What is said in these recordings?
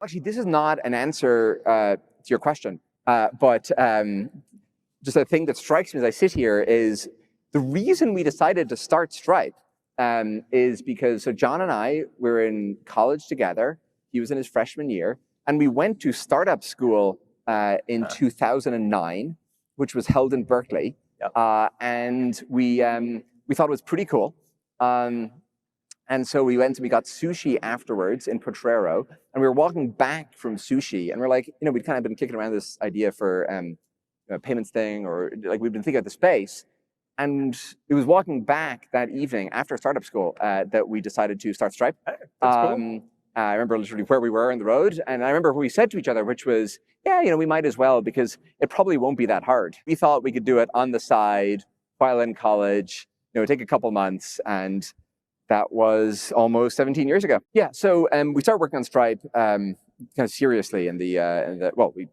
Actually, this is not an answer to your question, but just a thing that strikes me as I sit here is the reason we decided to start Stripe is because, so John and I were in college together. He was in his freshman year, and we went to startup school in 2009, which was held in Berkeley. Yep. And we thought it was pretty cool. And so we went and we got sushi afterwards in Potrero, and we were walking back from sushi, and we're like, we'd kind of been kicking around this idea for a payments thing, or like we'd been thinking of the space. And it was walking back that evening after startup school that we decided to start Stripe. That's cool. I remember literally where we were on the road, and I remember what we said to each other, which was, yeah, we might as well, because it probably won't be that hard. We thought we could do it on the side while in college, take a couple months, and that was almost 17 years ago. Yeah, so we started working on Stripe kind of seriously we started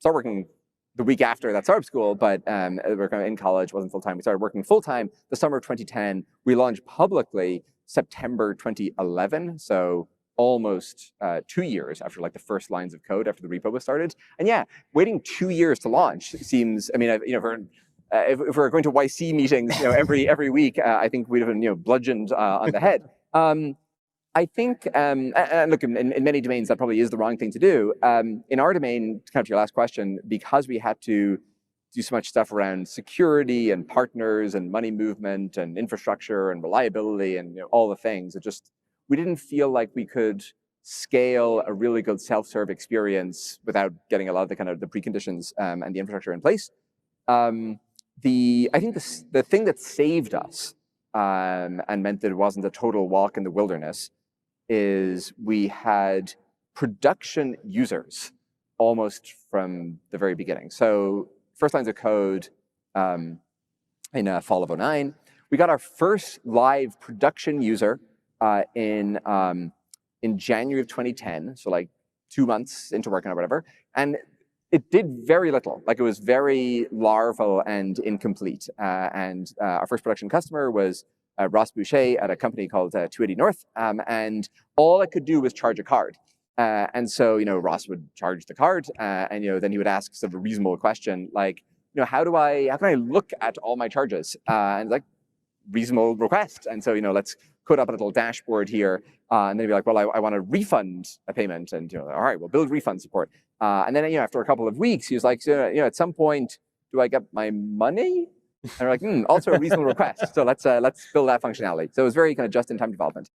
working the week after that startup school, but we were kind of in college, wasn't full-time. We started working full-time the summer of 2010. We launched publicly September 2011, so almost 2 years after like the first lines of code after the repo was started. And yeah, waiting 2 years to launch seems, if we're going to YC meetings, every week, I think we'd have been, bludgeoned on the head. I think, and look, in many domains, that probably is the wrong thing to do. In our domain, to come to your last question, because we had to do so much stuff around security and partners and money movement and infrastructure and reliability and all the things, we didn't feel like we could scale a really good self-serve experience without getting a lot of the preconditions and the infrastructure in place. I think the thing that saved us and meant that it wasn't a total walk in the wilderness is we had production users almost from the very beginning. So first lines of code in fall of 2009. We got our first live production user in January of 2010, so like 2 months into working or whatever. And it did very little, like it was very larval and incomplete. Our first production customer was Ross Boucher at a company called 280 North, and all it could do was charge a card. And so, Ross would charge the card, and then he would ask sort of a reasonable question like, how can I look at all my charges? And like, reasonable request. And so, let's code up a little dashboard here, and then be like, well, I want to refund a payment, and all right, we'll build refund support. And then, after a couple of weeks, he was like, at some point, do I get my money? And we're like, also a reasonable request. So let's build that functionality. So it was very kind of just-in-time development.